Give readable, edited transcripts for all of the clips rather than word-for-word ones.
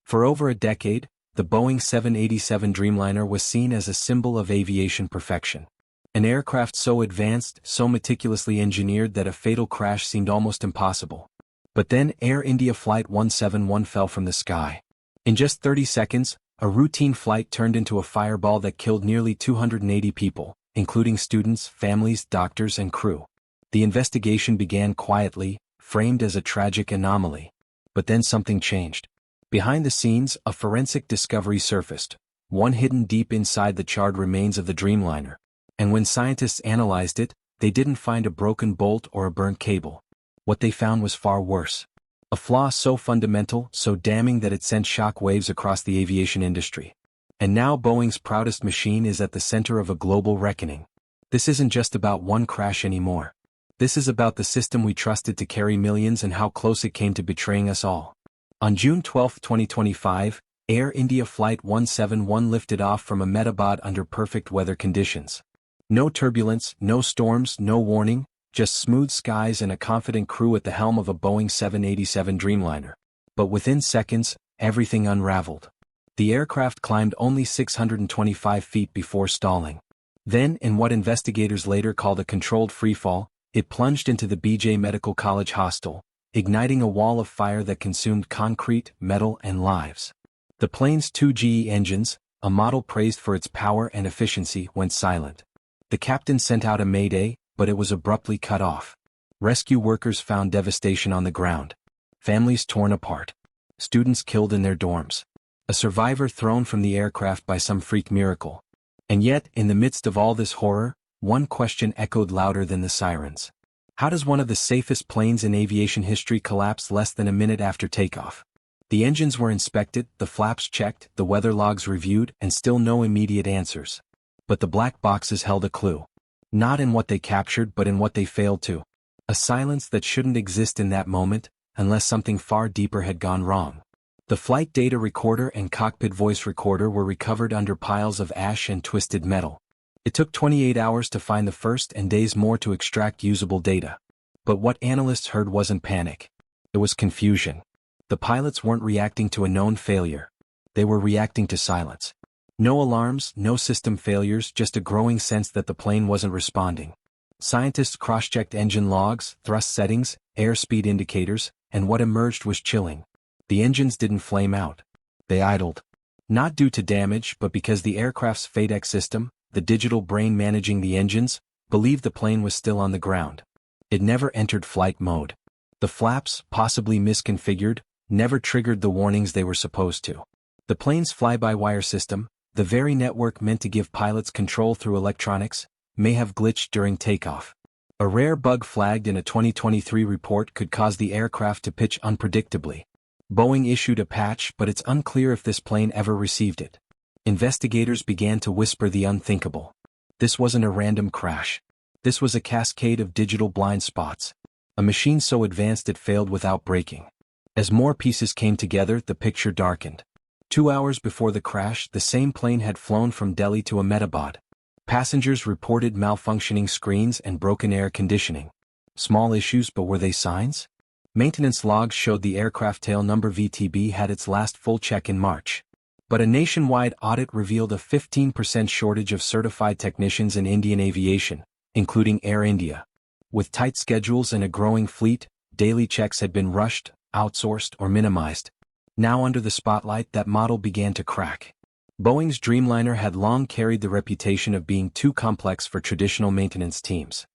For over a decade, the Boeing 787 Dreamliner was seen as a symbol of aviation perfection. An aircraft so advanced, so meticulously engineered that a fatal crash seemed almost impossible. But then Air India Flight 171 fell from the sky. In just 30 seconds, a routine flight turned into a fireball that killed nearly 280 people, including students, families, doctors, and crew. The investigation began quietly, framed as a tragic anomaly. But then something changed. Behind the scenes, a forensic discovery surfaced, one hidden deep inside the charred remains of the Dreamliner. And when scientists analyzed it, they didn't find a broken bolt or a burnt cable. What they found was far worse. A flaw so fundamental, so damning that it sent shock waves across the aviation industry. And now Boeing's proudest machine is at the center of a global reckoning. This isn't just about one crash anymore. This is about the system we trusted to carry millions and how close it came to betraying us all. On June 12, 2025, Air India Flight 171 lifted off from Ahmedabad under perfect weather conditions. No turbulence, no storms, no warning, just smooth skies and a confident crew at the helm of a Boeing 787 Dreamliner. But within seconds, everything unraveled. The aircraft climbed only 625 feet before stalling. Then, in what investigators later called a controlled freefall, it plunged into the BJ Medical College hostel, igniting a wall of fire that consumed concrete, metal, and lives. The plane's two GE engines, a model praised for its power and efficiency, went silent. The captain sent out a mayday, but it was abruptly cut off. Rescue workers found devastation on the ground. Families torn apart. Students killed in their dorms. A survivor thrown from the aircraft by some freak miracle. And yet, in the midst of all this horror, one question echoed louder than the sirens. How does one of the safest planes in aviation history collapse less than a minute after takeoff? The engines were inspected, the flaps checked, the weather logs reviewed, and still no immediate answers. But the black boxes held a clue. Not in what they captured but in what they failed to. A silence that shouldn't exist in that moment, unless something far deeper had gone wrong. The flight data recorder and cockpit voice recorder were recovered under piles of ash and twisted metal. It took 28 hours to find the first and days more to extract usable data. But what analysts heard wasn't panic. It was confusion. The pilots weren't reacting to a known failure. They were reacting to silence. No alarms, no system failures, just a growing sense that the plane wasn't responding. Scientists cross-checked engine logs, thrust settings, airspeed indicators, and what emerged was chilling. The engines didn't flame out. They idled. Not due to damage, but because the aircraft's FADEC system, the digital brain managing the engines, believed the plane was still on the ground. It never entered flight mode. The flaps, possibly misconfigured, never triggered the warnings they were supposed to. The plane's fly-by-wire system, the very network meant to give pilots control through electronics, may have glitched during takeoff. A rare bug flagged in a 2023 report could cause the aircraft to pitch unpredictably. Boeing issued a patch, but it's unclear if this plane ever received it. Investigators began to whisper the unthinkable. This wasn't a random crash. This was a cascade of digital blind spots. A machine so advanced it failed without breaking. As more pieces came together, the picture darkened. 2 hours before the crash, the same plane had flown from Delhi to Ahmedabad. Passengers reported malfunctioning screens and broken air conditioning. Small issues, but were they signs? Maintenance logs showed the aircraft tail number VTB had its last full check in March. But a nationwide audit revealed a 15% shortage of certified technicians in Indian aviation, including Air India. With tight schedules and a growing fleet, daily checks had been rushed, outsourced, or minimized. Now under the spotlight, that model began to crack. Boeing's Dreamliner had long carried the reputation of being too complex for traditional maintenance teams.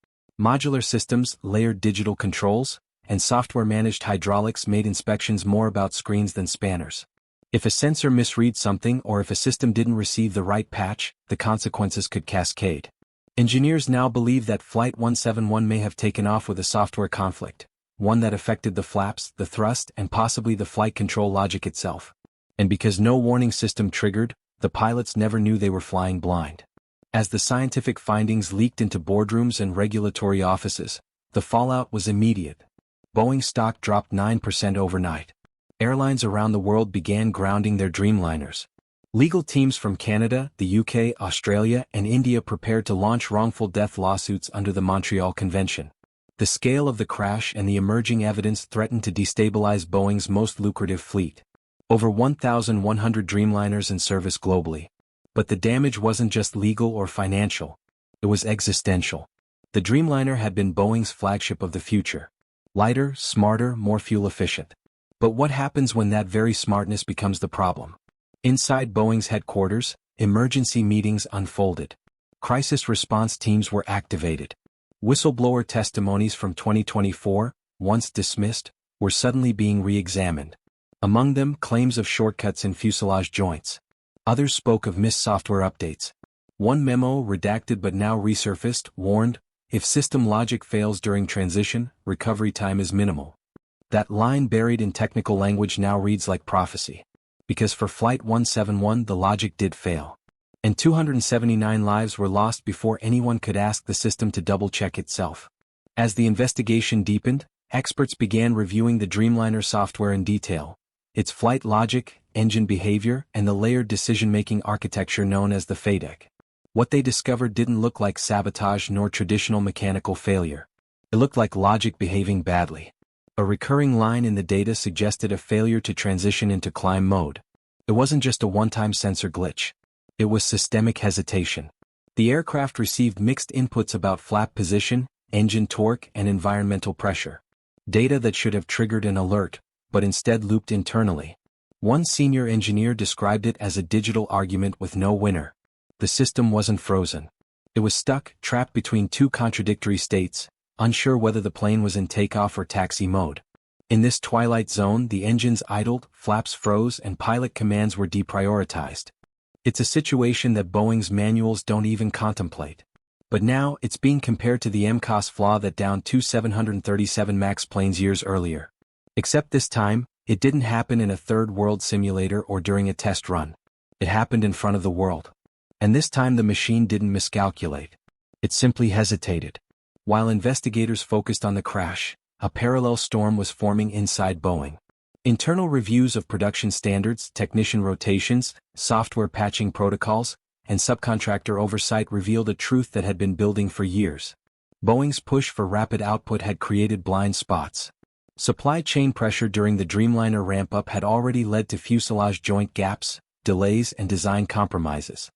Modular systems, layered digital controls, and software-managed hydraulics made inspections more about screens than spanners. If a sensor misread something or if a system didn't receive the right patch, the consequences could cascade. Engineers now believe that Flight 171 may have taken off with a software conflict, one that affected the flaps, the thrust, and possibly the flight control logic itself. And because no warning system triggered, the pilots never knew they were flying blind. As the scientific findings leaked into boardrooms and regulatory offices, the fallout was immediate. Boeing stock dropped 9% overnight. Airlines around the world began grounding their Dreamliners. Legal teams from Canada, the UK, Australia, and India prepared to launch wrongful death lawsuits under the Montreal Convention. The scale of the crash and the emerging evidence threatened to destabilize Boeing's most lucrative fleet. Over 1,100 Dreamliners in service globally. But the damage wasn't just legal or financial. It was existential. The Dreamliner had been Boeing's flagship of the future. Lighter, smarter, more fuel-efficient. But what happens when that very smartness becomes the problem? Inside Boeing's headquarters, emergency meetings unfolded. Crisis response teams were activated. Whistleblower testimonies from 2024, once dismissed, were suddenly being re-examined. Among them, claims of shortcuts in fuselage joints. Others spoke of missed software updates. One memo, redacted but now resurfaced, warned, if system logic fails during transition, recovery time is minimal. That line buried in technical language now reads like prophecy. Because for Flight 171 the logic did fail. And 279 lives were lost before anyone could ask the system to double-check itself. As the investigation deepened, experts began reviewing the Dreamliner software in detail. Its flight logic, engine behavior, and the layered decision-making architecture known as the FADEC. What they discovered didn't look like sabotage nor traditional mechanical failure. It looked like logic behaving badly. A recurring line in the data suggested a failure to transition into climb mode. It wasn't just a one-time sensor glitch. It was systemic hesitation. The aircraft received mixed inputs about flap position, engine torque, and environmental pressure. Data that should have triggered an alert, but instead looped internally. One senior engineer described it as a digital argument with no winner. The system wasn't frozen. It was stuck, trapped between two contradictory states, unsure whether the plane was in takeoff or taxi mode. In this twilight zone, the engines idled, flaps froze, and pilot commands were deprioritized. It's a situation that Boeing's manuals don't even contemplate. But now, it's being compared to the MCOS flaw that downed two 737 MAX planes years earlier. Except this time, it didn't happen in a third-world simulator or during a test run. It happened in front of the world. And this time the machine didn't miscalculate. It simply hesitated. While investigators focused on the crash, a parallel storm was forming inside Boeing. Internal reviews of production standards, technician rotations, software patching protocols, and subcontractor oversight revealed a truth that had been building for years. Boeing's push for rapid output had created blind spots. Supply chain pressure during the Dreamliner ramp-up had already led to fuselage joint gaps, delays, and design compromises.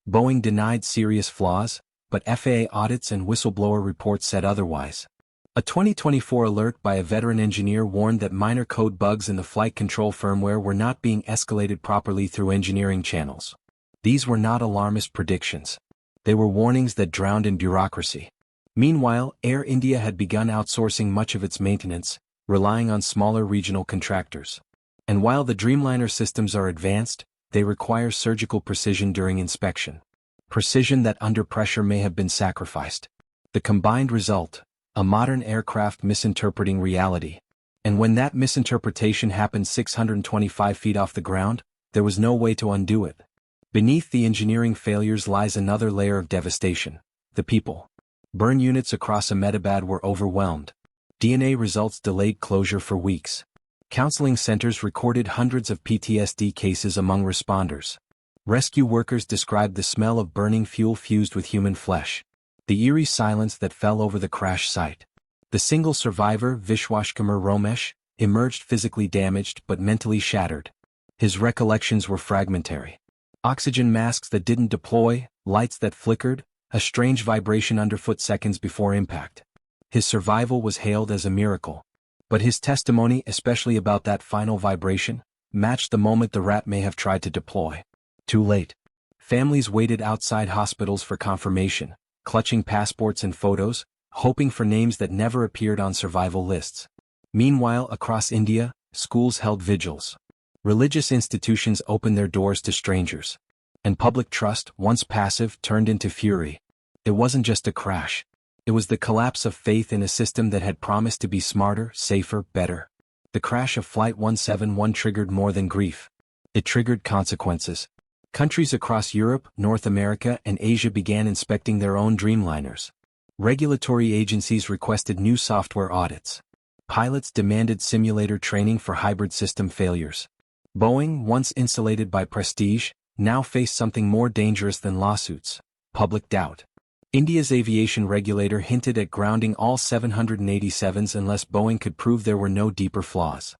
Boeing denied serious flaws, but FAA audits and whistleblower reports said otherwise. A 2024 alert by a veteran engineer warned that minor code bugs in the flight control firmware were not being escalated properly through engineering channels. These were not alarmist predictions. They were warnings that drowned in bureaucracy. Meanwhile, Air India had begun outsourcing much of its maintenance, relying on smaller regional contractors. And while the Dreamliner systems are advanced, they require surgical precision during inspection. Precision that under pressure may have been sacrificed. The combined result, a modern aircraft misinterpreting reality. And when that misinterpretation happened 625 feet off the ground, there was no way to undo it. Beneath the engineering failures lies another layer of devastation: the people. Burn units across Ahmedabad were overwhelmed. DNA results delayed closure for weeks. Counseling centers recorded hundreds of PTSD cases among responders. Rescue workers described the smell of burning fuel fused with human flesh. The eerie silence that fell over the crash site. The single survivor, Vishwashkamar Romesh, emerged physically damaged but mentally shattered. His recollections were fragmentary. Oxygen masks that didn't deploy, lights that flickered, a strange vibration underfoot seconds before impact. His survival was hailed as a miracle. But his testimony, especially about that final vibration, matched the moment the rat may have tried to deploy. Too late. Families waited outside hospitals for confirmation, clutching passports and photos, hoping for names that never appeared on survival lists. Meanwhile, across India, schools held vigils. Religious institutions opened their doors to strangers. And public trust, once passive, turned into fury. It wasn't just a crash. It was the collapse of faith in a system that had promised to be smarter, safer, better. The crash of Flight 171 triggered more than grief. It triggered consequences. Countries across Europe, North America, and Asia began inspecting their own Dreamliners. Regulatory agencies requested new software audits. Pilots demanded simulator training for hybrid system failures. Boeing, once insulated by prestige, now faced something more dangerous than lawsuits: public doubt. India's aviation regulator hinted at grounding all 787s unless Boeing could prove there were no deeper flaws.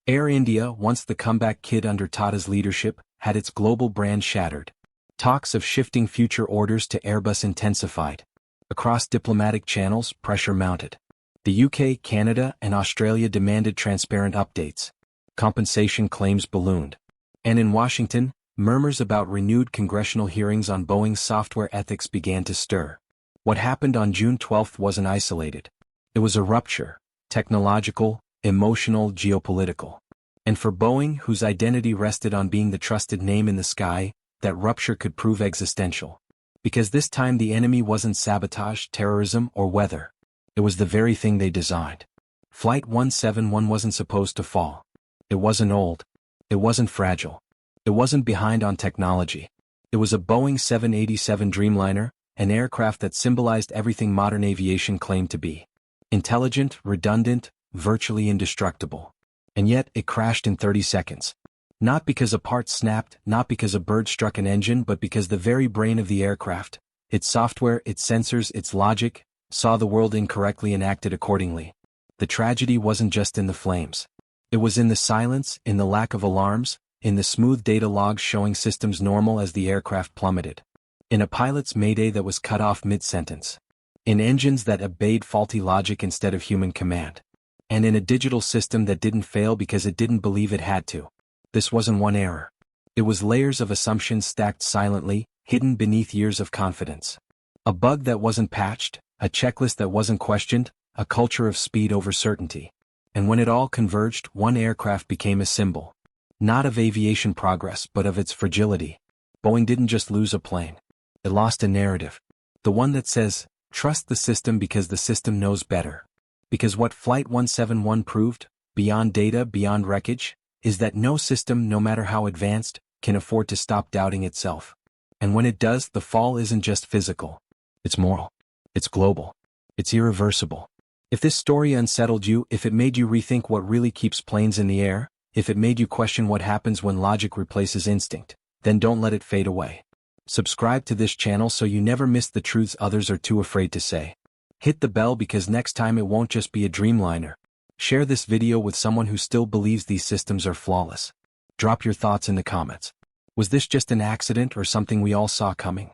Air India, once the comeback kid under Tata's leadership, had its global brand shattered. Talks of shifting future orders to Airbus intensified. Across diplomatic channels, pressure mounted. The UK, Canada, and Australia demanded transparent updates. Compensation claims ballooned. And in Washington, murmurs about renewed congressional hearings on Boeing's software ethics began to stir. What happened on June 12 wasn't isolated. It was a rupture, technological, emotional, geopolitical. And for Boeing, whose identity rested on being the trusted name in the sky, that rupture could prove existential. Because this time the enemy wasn't sabotage, terrorism, or weather. It was the very thing they designed. Flight 171 wasn't supposed to fall. It wasn't old. It wasn't fragile. It wasn't behind on technology. It was a Boeing 787 Dreamliner, an aircraft that symbolized everything modern aviation claimed to be. Intelligent, redundant, virtually indestructible. And yet, it crashed in 30 seconds. Not because a part snapped, not because a bird struck an engine, but because the very brain of the aircraft, its software, its sensors, its logic, saw the world incorrectly and acted accordingly. The tragedy wasn't just in the flames. It was in the silence, in the lack of alarms, in the smooth data logs showing systems normal as the aircraft plummeted. In a pilot's mayday that was cut off mid-sentence. In engines that obeyed faulty logic instead of human command. And in a digital system that didn't fail because it didn't believe it had to. This wasn't one error. It was layers of assumptions stacked silently, hidden beneath years of confidence. A bug that wasn't patched, a checklist that wasn't questioned, a culture of speed over certainty. And when it all converged, one aircraft became a symbol. Not of aviation progress, but of its fragility. Boeing didn't just lose a plane. It lost a narrative. The one that says, trust the system because the system knows better. Because what Flight 171 proved, beyond data, beyond wreckage, is that no system, no matter how advanced, can afford to stop doubting itself. And when it does, the fall isn't just physical. It's moral. It's global. It's irreversible. If this story unsettled you, if it made you rethink what really keeps planes in the air, if it made you question what happens when logic replaces instinct, then don't let it fade away. Subscribe to this channel so you never miss the truths others are too afraid to say. Hit the bell because next time it won't just be a Dreamliner. Share this video with someone who still believes these systems are flawless. Drop your thoughts in the comments. Was this just an accident or something we all saw coming?